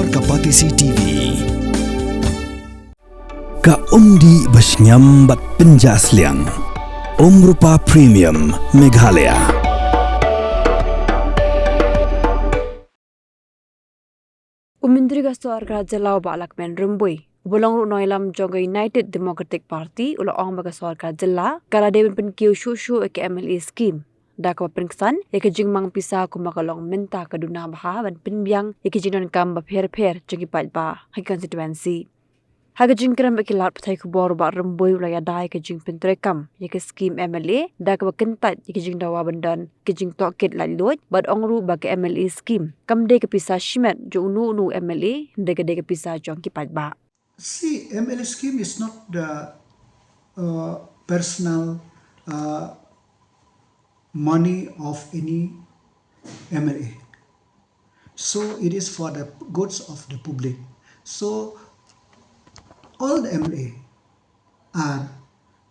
Kasor Kapatisi TV. Ka Undi Basnyam Bat Penjasliang Rupa Premium Meghalaya. Umindri Kasor Kajalau ba Lahkmen Rymbui. Bolong noilam Jong United Democratic Party ulo ong Kasor Kajala kala David Penkiu Shushu eke MLA Skhim. Daka pringsan eke jingmang Pisa kumakalong minta kaduna baha ban pinbiang eke jingnon kam ba pher jengi ba hai constituency. Haga jingkram eke lat pathai kubor ba Rymbui ulaya dai ke jing pentrekam eke Skhim MLA daka ba kentat eke jing dawa bandan ke jing tokit lalot bad ongru ba ke MLA Skhim kamde ke Pisa Shimet jo unu MLA de ke Pisa Jong ba. See, MLA Skhim is not the personal money of any MLA. So it is for the goods of the public. So all the MLA are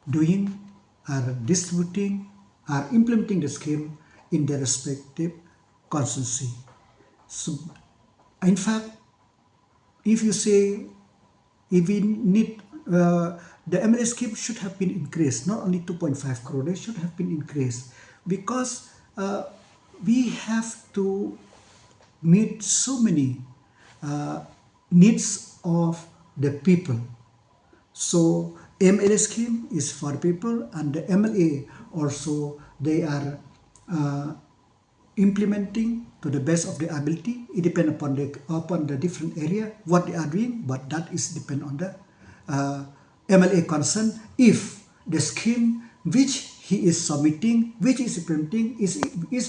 doing, are distributing, are implementing the scheme in their respective constituency. So in fact, if you say if we need the MLA scheme should have been increased, not only 2.5 crore, they should have been increased because we have to meet so many needs of the people. So MLA scheme is for people, and the MLA also they are implementing to the best of their ability. It depends upon the different area what they are doing, but that is depend on the MLA concern. If the scheme which he is submitting, which is implementing, is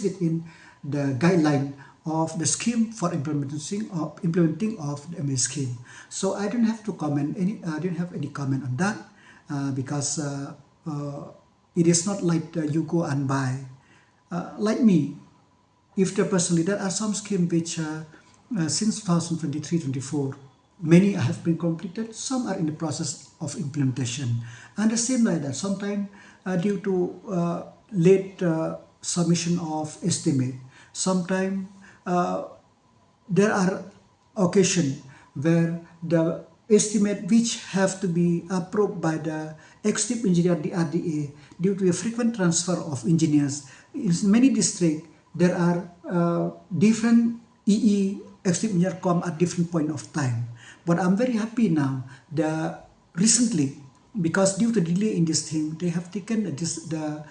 within the guideline of the scheme for implementing of the MLA scheme. So I don't have to comment any. I don't have any comment on that because it is not like you go and buy. Like me, if the personally, there are some schemes which since 2023-24, many have been completed, some are in the process of implementation. And the same like that, sometimes due to late submission of estimate, sometimes there are occasions where the estimate which have to be approved by the executive engineer DRDA due to a frequent transfer of engineers. In many districts, there are different EE executive engineer come at different point of time. But I'm very happy now that recently, because due to delay in this thing, they have taken the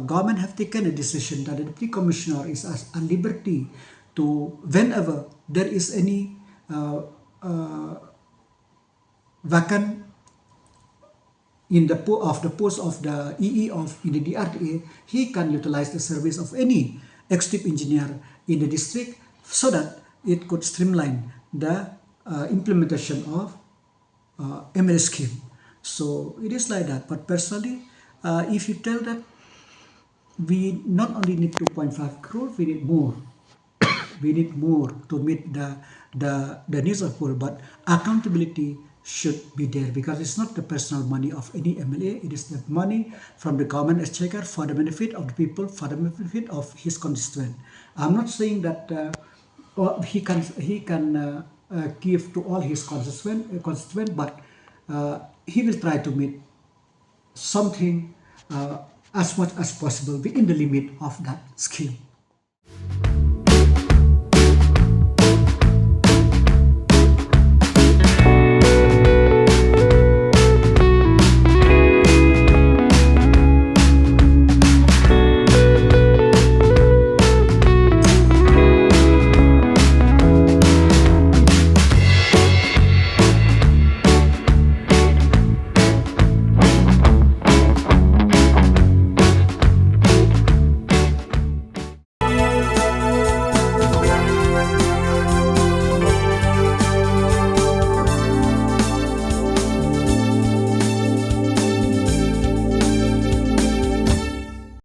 government have taken a decision that the deputy commissioner is at liberty to, whenever there is any vacant in the post of the EE of in the DRDA, he can utilize the service of any executive engineer in the district so that it could streamline the implementation of MLA scheme. So it is like that. But personally, if you tell that we not only need 2.5 crore, we need more. We need more to meet the needs of poor, but accountability should be there because it's not the personal money of any MLA. It is the money from the government exchequer for the benefit of the people, for the benefit of his constituent. I'm not saying that he can give to all his constituent, but he will try to meet something as much as possible within the limit of that scheme.